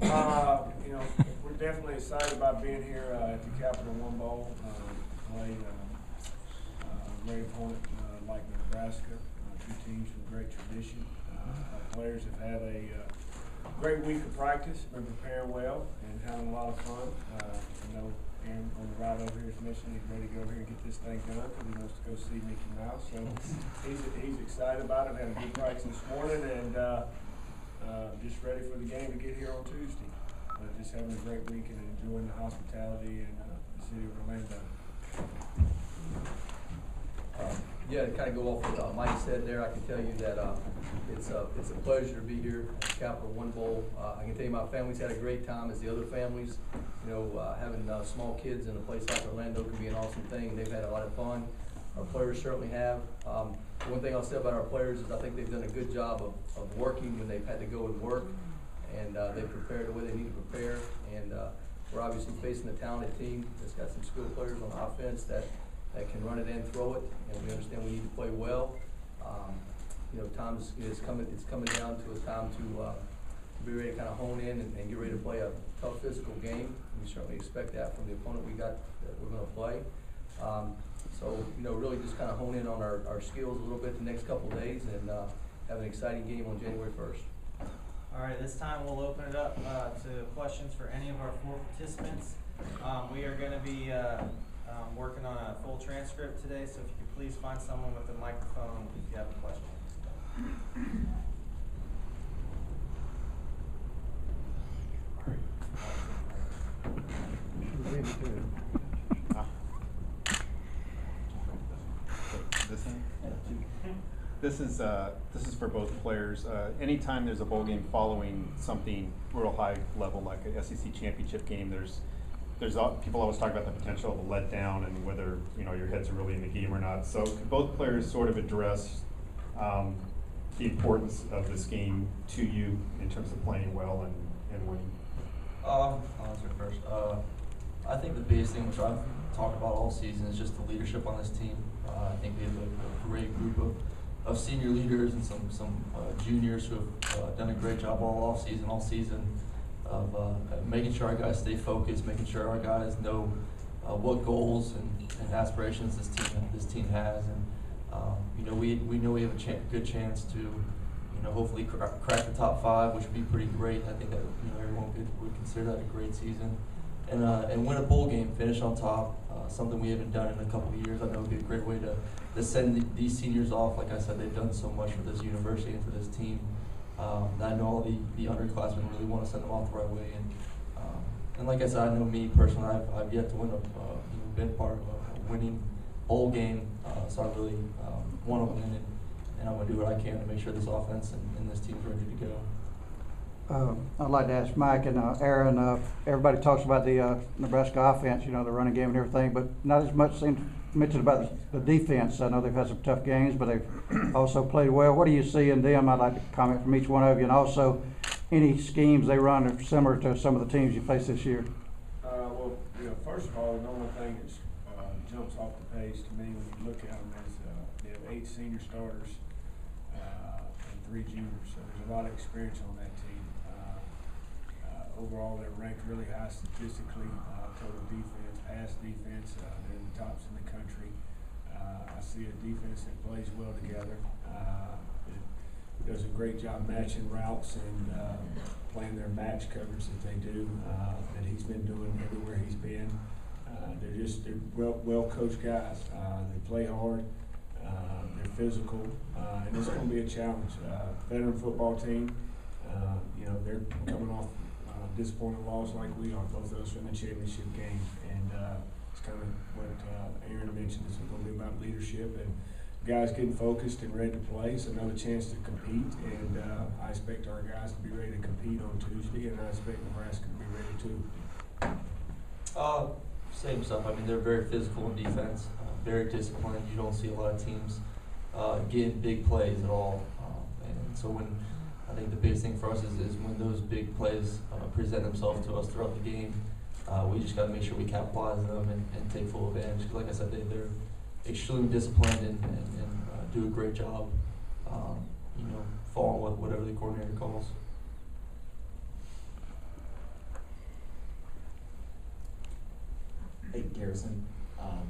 You know, we're definitely excited about being here at the Capital One Bowl. Played great opponent like Nebraska, two teams with great tradition. Our players have had a great week of practice, been preparing well, and having a lot of fun. You know, Aaron on the ride over here is mentioned he's ready to go over here and get this thing done because he wants to go see Mickey Mouse. So he's excited about it. Had a good practice this morning and just ready for the game to get here on Tuesday. Just having a great week and enjoying the hospitality in the city of Orlando. Yeah, to kind of go off what Mike said there, I can tell you that it's a pleasure to be here at the Capital One Bowl. I can tell you my family's had a great time as the other families. You know, having small kids in a place like Orlando can be an awesome thing. They've had a lot of fun. Our players certainly have. One thing I'll say about our players is I think they've done a good job of working when they've had to go and work, and they've prepared the way they need to prepare. And we're obviously facing a talented team that's got some skilled players on offense that can run it and throw it, and we understand we need to play well. You know, it's coming down to a time to be ready to kind of hone in and get ready to play a tough physical game. We certainly expect that from the opponent that we're going to play. So, you know, really just kind of hone in on our skills a little bit the next couple of days and have an exciting game on January 1st. All right, this time we'll open it up to questions for any of our 4 participants. We are going to be working on a full transcript today, so if you could please find someone with a microphone if you have a question. This is for both players. Anytime there's a bowl game following something real high level like a SEC championship game, there's people always talk about the potential of a letdown and whether your heads are really in the game or not. So could both players sort of address the importance of this game to you in terms of playing well and winning? I'll answer first. I think the biggest thing, which I've talked about all season, is just the leadership on this team. I think we have a great group of senior leaders and some juniors who have done a great job all season of making sure our guys stay focused, making sure our guys know what goals and aspirations this team has, and we know we have a good chance to hopefully crack the top 5, which would be pretty great. I think that everyone would consider that a great season, and win a bowl game, finish on top. Something we haven't done in a couple of years. I know it would be a great way to send these seniors off. Like I said, they've done so much for this university and for this team. I know all the underclassmen really want to send them off the right way, and like I said, I know me personally, I've yet to win been part of a winning bowl game, so I really want to win, and I'm going to do what I can to make sure this offense and this team's ready to go. I'd like to ask Mike and Aaron, everybody talks about the Nebraska offense, the running game and everything, but not as much seems mentioned about the defense. I know they've had some tough games, but they've also played well. What do you see in them? I'd like to comment from each one of you, and also any schemes they run are similar to some of the teams you face this year. Well, first of all, the number one thing that jumps off the page to me when you look at them is they have 8 senior starters and 3 juniors, so there's a lot of experience on that team. Overall, they're ranked really high statistically, total defense, pass defense, they're in the tops in the country. I see a defense that plays well together. It does a great job matching routes and playing their match coverage that they do, that he's been doing everywhere he's been. They're well coached guys. They play hard. They're physical, and it's going to be a challenge. Veteran football team, they're coming off disappointing loss like we are, both of us in the championship game, and it's kind of what Aaron mentioned. It's going to be about leadership and guys getting focused and ready to play. It's another chance to compete, and I expect our guys to be ready to compete on Tuesday, and I expect Nebraska to be ready too. Same stuff. I mean, they're very physical in defense, very disciplined. You don't see a lot of teams get big plays at all, and so I think the biggest thing for us is when those big plays present themselves to us throughout the game, we just got to make sure we capitalize on them and take full advantage. Because like I said, they're extremely disciplined and do a great job, following whatever the coordinator calls. Garrison.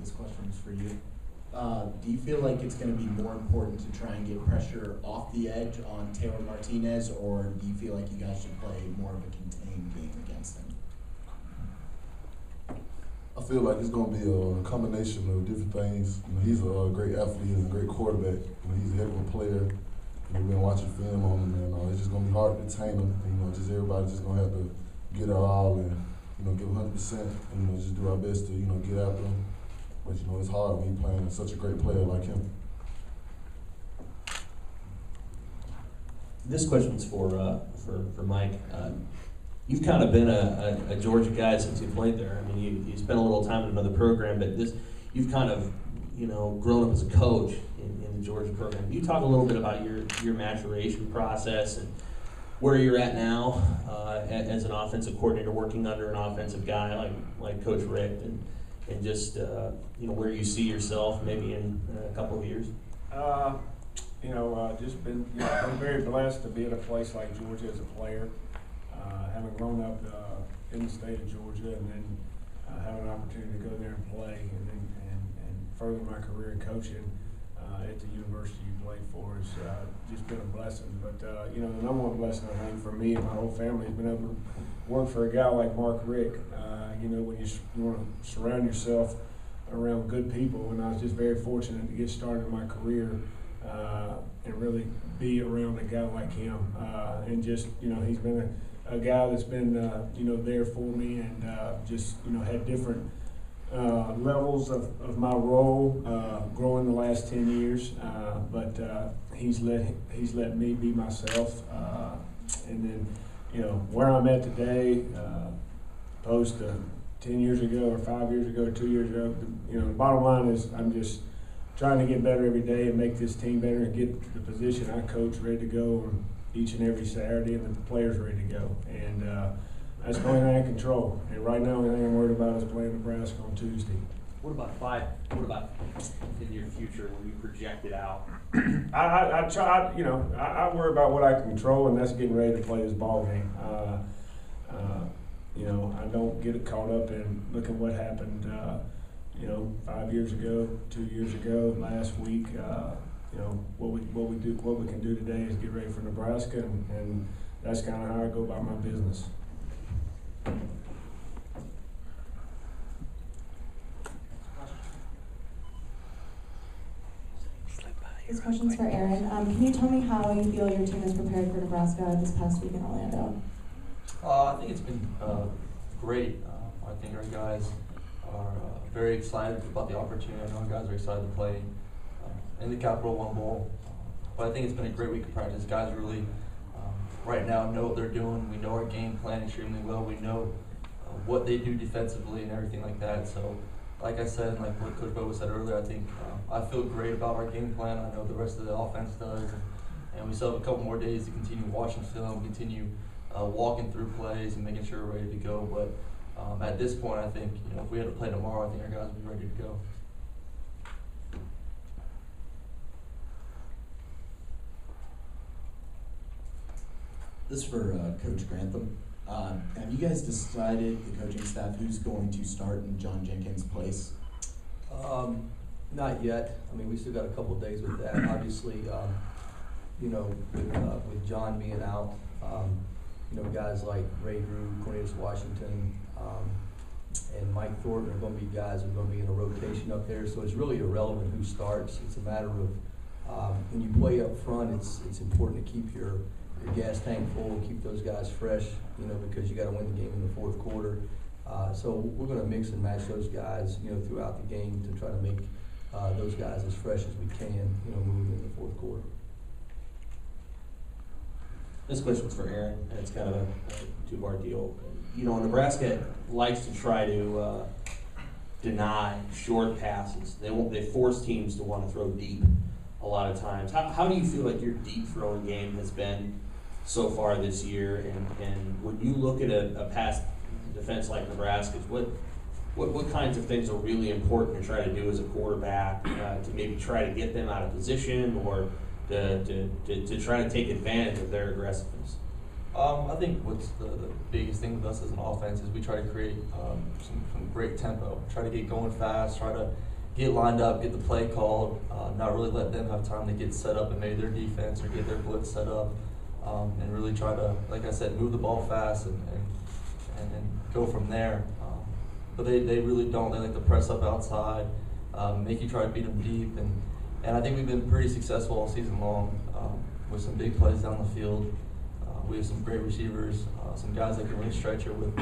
This question is for you. Do you feel like it's going to be more important to try and get pressure off the edge on Taylor Martinez, or do you feel like you guys should play more of a contained game against him? I feel like it's going to be a combination of different things. You know, he's a great athlete and a great quarterback. You know, he's a heck of a player. You know, we've been watching film on him, and it's just going to be hard to contain him. And, you know, just everybody's just going to have to get our all and, you know, give 100% and, you know, just do our best to, you know, get after him. But, you know, it's hard when you're playing such a great player like him. This question's for Mike. You've kind of been a Georgia guy since you played there. I mean, you spent a little time in another program, but you've kind of, you know, grown up as a coach in the Georgia program. Can you talk a little bit about your maturation process and where you're at now as an offensive coordinator, working under an offensive guy like Coach Rick, and just you know, where you see yourself maybe in a couple of years? You know, just been very blessed to be at a place like Georgia as a player. Having grown up in the state of Georgia, and then having an opportunity to go there and play, and further my career in coaching at the university you played for has just been a blessing. But you know, the number one blessing I think for me and my whole family has been able to work for a guy like Mark Rick. You know, when you want to surround yourself around good people, and I was just very fortunate to get started in my career and really be around a guy like him. And just, you know, he's been a guy that's been, you know, there for me, and just, you know, had different levels of my role growing the last 10 years. But he's let me be myself. And then, you know, where I'm at today, opposed to 10 years ago or 5 years ago or 2 years ago, you know, the bottom line is I'm just trying to get better every day and make this team better and get the position I coach ready to go on each and every Saturday, and the players ready to go. And that's the only thing I can control. And right now, the only thing I'm worried about is playing Nebraska on Tuesday. What about in your future when you project it out? I try, you know, I worry about what I can control, and that's getting ready to play this ball game. You know, I don't get caught up in looking what happened, you know, 5 years ago, 2 years ago, last week. You know, what we can do today is get ready for Nebraska, and that's kind of how I go about my business. This question's for Aaron. Can you tell me how you feel your team is prepared for Nebraska this past week in Orlando? I think it's been great. I think our guys are very excited about the opportunity. I know our guys are excited to play in the Capital One Bowl. But I think it's been a great week of practice. Guys really, right now, know what they're doing. We know our game plan extremely well. We know what they do defensively and everything like that. So, like I said, and like what Coach Bobo said earlier, I think I feel great about our game plan. I know the rest of the offense does. And we still have a couple more days to continue watching film, continue walking through plays and making sure we're ready to go. But at this point, I think, you know, if we had to play tomorrow, I think our guys would be ready to go. This is for Coach Grantham. Have you guys decided, the coaching staff, who's going to start in John Jenkins' place? Not yet. I mean, we still got a couple of days with that. Obviously, you know, with John being out, you know, guys like Ray Drew, Cornelius Washington, and Mike Thornton are going to be guys who are going to be in a rotation up there. So it's really irrelevant who starts. It's a matter of when you play up front, it's important to keep your gas tank full, keep those guys fresh, you know, because you got to win the game in the fourth quarter. So we're going to mix and match those guys, you know, throughout the game to try to make those guys as fresh as we can, you know, moving in the fourth quarter. This question's for Aaron, and it's kind of a two-part deal. You know, Nebraska likes to try to deny short passes. They force teams to want to throw deep a lot of times. How do you feel like your deep throwing game has been so far this year? And when you look at a pass defense like Nebraska's, what kinds of things are really important to try to do as a quarterback to maybe try to get them out of position or to try to take advantage of their aggressiveness? I think what's the biggest thing with us as an offense is we try to create some great tempo, try to get going fast, try to get lined up, get the play called, not really let them have time to get set up and maybe their defense or get their blitz set up, and really try to, like I said, move the ball fast and go from there. But they really don't. They like to press up outside, make you try to beat them deep, and I think we've been pretty successful all season long with some big plays down the field. We have some great receivers, some guys that can really stretch it with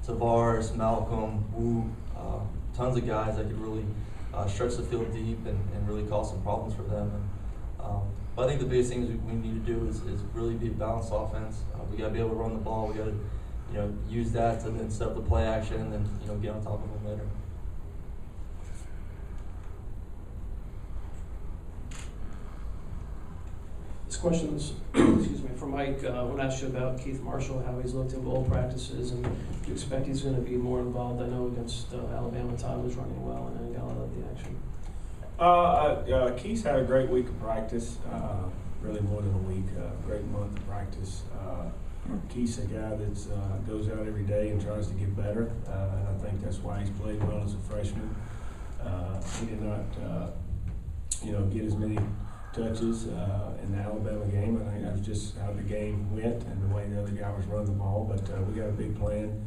Tavares, Malcolm, Wu, tons of guys that could really stretch the field deep and really cause some problems for them. But I think the biggest things we need to do is really be a balanced offense. We got to be able to run the ball. We got to use that to then set up the play action and then get on top of them later. This question is, excuse me, for Mike. I would ask you about Keith Marshall, how he's looked in bowl practices, and do you expect he's going to be more involved? I know against Alabama, Todd was running well and got a lot of the action. Keith's had a great week of practice, really more than a week, great month of practice. Keith's a guy that goes out every day and tries to get better, and I think that's why he's played well as a freshman. He did not, get as many touches in the Alabama game. I think that's just how the game went and the way the other guy was running the ball. But we got a big plan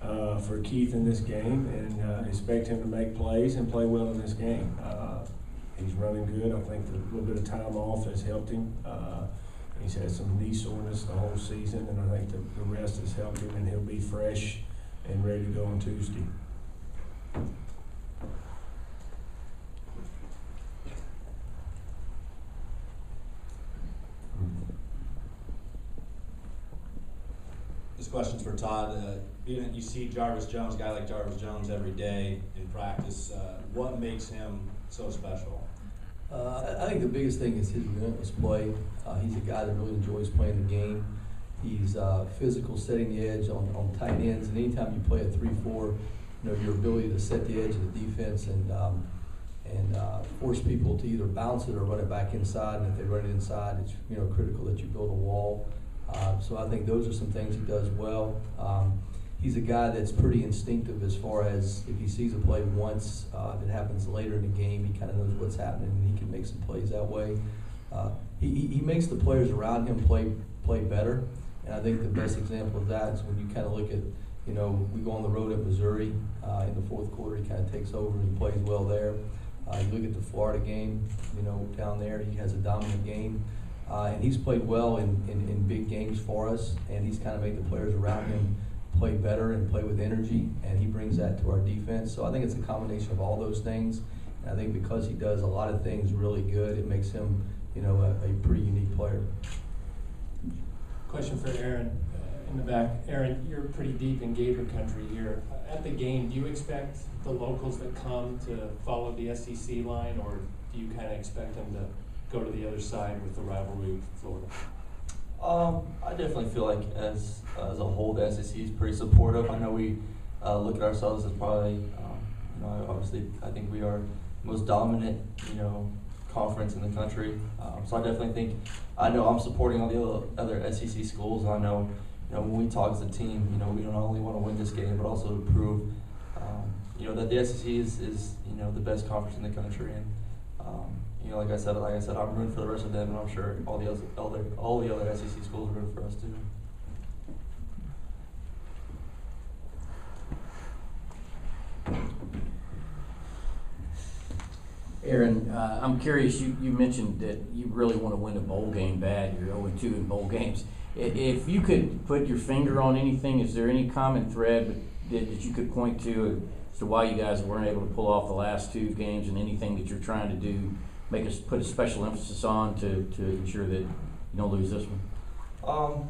for Keith in this game, and expect him to make plays and play well in this game. He's running good. I think the little bit of time off has helped him. He's had some knee soreness the whole season, and I think the rest has helped him, and he'll be fresh and ready to go on Tuesday. This question's for Todd. You see Jarvis Jones, a guy like Jarvis Jones every day in practice. What makes him so special? I think the biggest thing is his relentless play. He's a guy that really enjoys playing the game. He's physical, setting the edge on tight ends, and anytime you play a 3-4, your ability to set the edge of the defense and force people to either bounce it or run it back inside. And if they run it inside, it's critical that you build a wall. So I think those are some things he does well. He's a guy that's pretty instinctive as far as if he sees a play once, if it happens later in the game, he kind of knows what's happening and he can make some plays that way. He makes the players around him play better, and I think the best example of that is when you kind of look at, we go on the road at Missouri in the fourth quarter, he kind of takes over and plays well there. You look at the Florida game, down there, he has a dominant game. And he's played well in big games for us, and he's kind of made the players around him play better and play with energy, and he brings that to our defense. So I think it's a combination of all those things. And I think because he does a lot of things really good, it makes him, a pretty unique player. Question for Aaron in the back. Aaron, you're pretty deep in Gator country here. At the game, do you expect the locals that come to follow the SEC line, or do you kind of expect them to go to the other side with the rivalry with Florida? I definitely feel like as a whole, the SEC is pretty supportive. I know we look at ourselves as probably, obviously, I think we are the most dominant, conference in the country. So I definitely think, I know I'm supporting all the other SEC schools. And I know, when we talk as a team, we don't only want to win this game, but also to prove, that the SEC is the best conference in the country. And like I said, I'm rooting for the rest of them, and I'm sure all the other SEC schools are rooting for us too. Aaron, I'm curious, you mentioned that you really want to win a bowl game bad. You're 0-2 in bowl games. If you could put your finger on anything, is there any common thread that you could point to as to why you guys weren't able to pull off the last two games, and anything that you're trying to do, put a special emphasis on to ensure that you don't lose this one?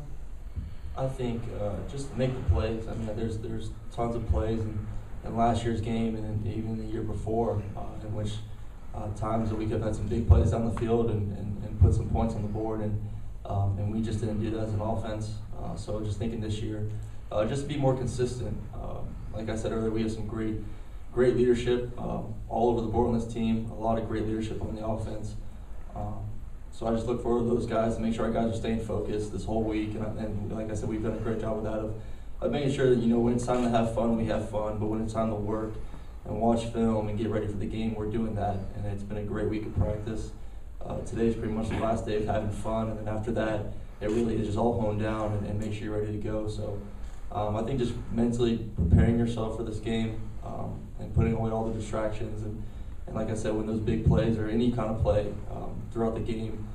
I think just make the plays. I mean, there's tons of plays in last year's game and even the year before in which times that we could have had some big plays down the field and put some points on the board, and we just didn't do that as an offense. So just thinking this year, just be more consistent. Like I said earlier, we have some great leadership all over the board on this team. A lot of great leadership on the offense. So I just look forward to those guys and make sure our guys are staying focused this whole week. And like I said, we've done a great job with that of making sure that, you know, when it's time to have fun, we have fun. But when it's time to work and watch film and get ready for the game, we're doing that. And it's been a great week of practice. Today's pretty much the last day of having fun. And then after that, it really is just all honed down and make sure you're ready to go. So I think just mentally preparing yourself for this game and putting away all the distractions. And like I said, when those big plays or any kind of play throughout the game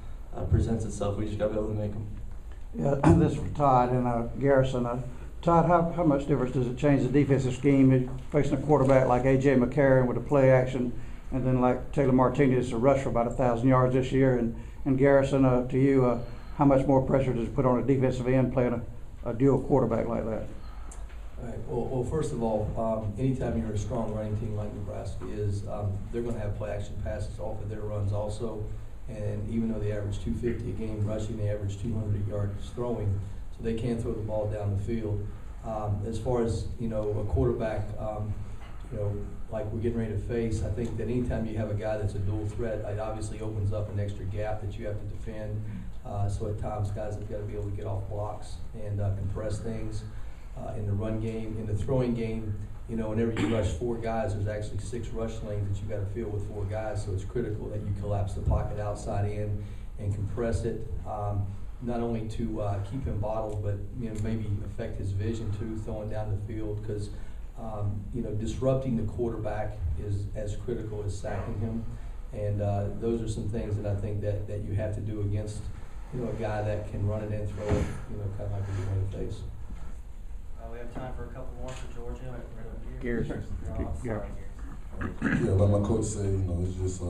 presents itself, we just got to be able to make them. Yeah, this is for Todd and Garrison. Todd, how much difference does it change the defensive scheme facing a quarterback like A.J. McCarron with a play action, and then like Taylor Martinez to rush for about 1,000 yards this year? And Garrison, to you, how much more pressure does it put on a defensive end playing a dual quarterback like that? All right. Well, first of all, anytime you're a strong running team like Nebraska is, they're going to have play action passes off of their runs also. And even though they average 250 a game rushing, they average 200 yards throwing, so they can throw the ball down the field. As far as, you know, a quarterback, you know, like we're getting ready to face, I think that anytime you have a guy that's a dual threat, it obviously opens up an extra gap that you have to defend. So at times, guys have got to be able to get off blocks and compress things. In the run game, in the throwing game, you know, whenever you rush 4 guys, there's actually 6 rush lanes that you got to fill with 4 guys. So it's critical that you collapse the pocket outside in and compress it, not only to keep him bottled, but, you know, maybe affect his vision too, throwing down the field, because you know, disrupting the quarterback is as critical as sacking him. And those are some things that I think that you have to do against, you know, a guy that can run it and throw it, you know, kind of like we do in the face. We have time for a couple more for Georgia. Right up here. Garrison. Yeah, like my coach said, you know, it's just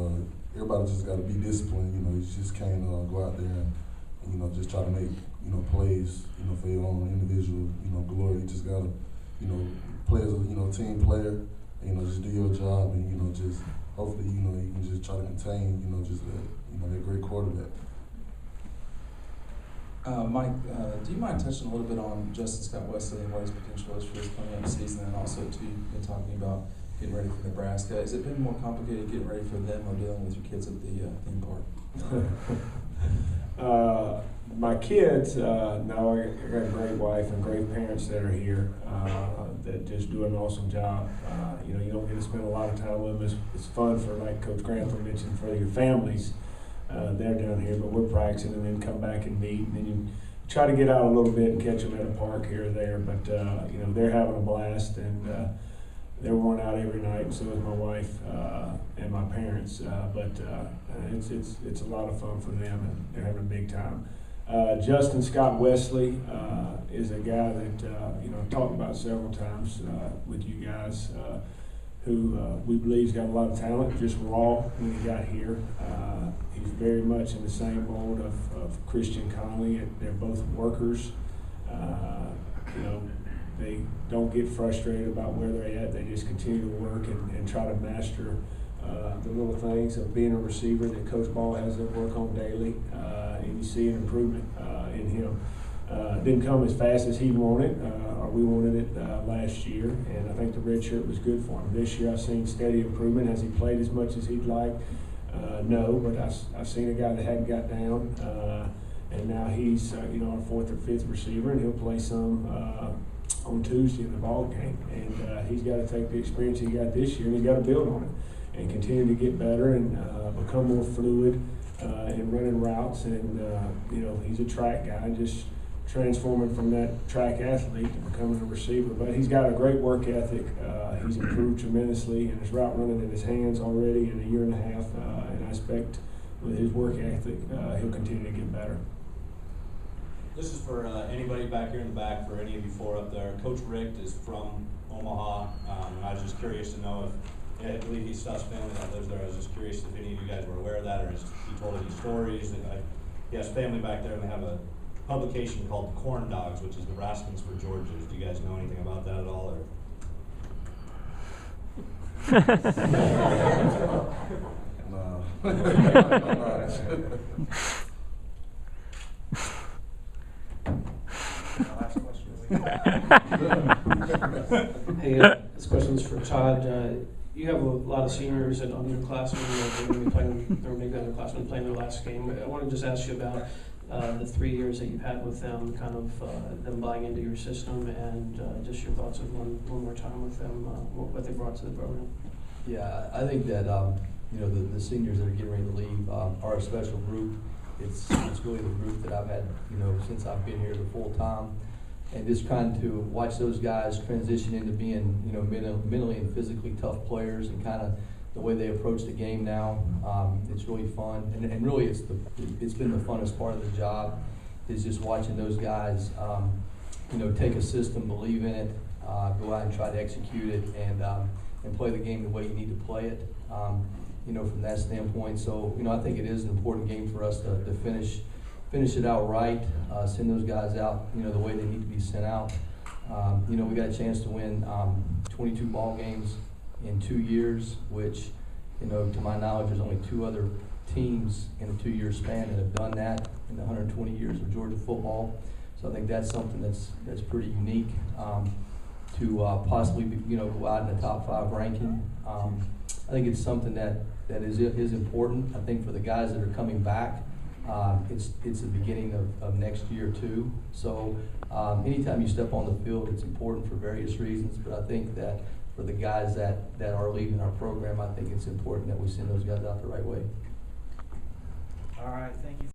everybody just got to be disciplined. You know, you just can't go out there and you know, just try to make, you know, plays, you know, for your own individual, you know, glory. You just gotta, you know, play as a, you know, team player. And, you know, just do your job, and you know, just hopefully, you know, you can just try to contain, you know, just that, you know, that great quarterback. Mike, do you mind touching a little bit on Justin Scott Wesley and what his potential is for this coming up season, and also too, you've been talking about getting ready for Nebraska. Has it been more complicated getting ready for them or dealing with your kids at the theme park? My kids, no, I got a great wife and great parents that are here that just do an awesome job. You know, you don't get to spend a lot of time with them. It's fun for, like Coach Grantham mentioned, for your families. They're down here, but we're practicing and then come back and meet, and then you try to get out a little bit and catch them at a park here or there. But you know, they're having a blast, and they're worn out every night, and so is my wife and my parents. But it's a lot of fun for them, and they're having a big time. Justin Scott Wesley is a guy that you know, I've talked about several times with you guys. Who we believe has got a lot of talent, just raw when he got here. He's very much in the same mold of Christian Conley. They're both workers. You know, they don't get frustrated about where they're at. They just continue to work and try to master the little things of being a receiver that Coach Ball has them work on daily. And you see an improvement in him. Didn't come as fast as he wanted, or we wanted it last year, and I think the red shirt was good for him. This year I've seen steady improvement. Has he played as much as he'd like? No, but I've seen a guy that hadn't got down, and now he's you know, our 4th or 5th receiver, and he'll play some on Tuesday in the ball game. And he's got to take the experience he got this year, and he's got to build on it and continue to get better and become more fluid in running routes. And you know, he's a track guy, just transforming from that track athlete to becoming a receiver. But he's got a great work ethic. He's improved tremendously, and his route running in his hands already in a year and a half. And I expect with his work ethic, he'll continue to get better. This is for anybody back here in the back, for any of you 4 up there. Coach Rick is from Omaha, and I was just curious to know if, I believe he's Stuff's family that lives there. I was just curious if any of you guys were aware of that, or he told any stories. He has family back there, and they have a publication called Corn Dogs, which is Nebraskans for Georgians. Do you guys know anything about that at all? Or? Hey, this question's for Todd. you have a lot of seniors on your classmen, they're going to be playing, they're making their classmen playing their last game. I want to just ask you about the 3 years that you've had with them, kind of them buying into your system, and just your thoughts of one more time with them, what they brought to the program. Yeah, I think that, you know, the seniors that are getting ready to leave are a special group. It's really the group that I've had, you know, since I've been here the full time. And just trying to watch those guys transition into being, you know, mentally and physically tough players, and kind of the way they approach the game now. It's really fun, and really it's been the funnest part of the job, is just watching those guys, you know, take a system, believe in it, go out and try to execute it, and play the game the way you need to play it. You know, from that standpoint. So, you know, I think it is an important game for us to finish it out right, send those guys out, you know, the way they need to be sent out. You know, we got a chance to win 22 ball games in 2 years, which, you know, to my knowledge, there's only 2 other teams in a 2-year span that have done that in the 120 years of Georgia football. So I think that's something that's pretty unique, to possibly, you know, go out in the top 5 ranking. I think it's something that is important. I think for the guys that are coming back, it's the beginning of next year too. So anytime you step on the field, it's important for various reasons. But I think that for the guys that are leaving our program, I think it's important that we send those guys out the right way. All right, thank you.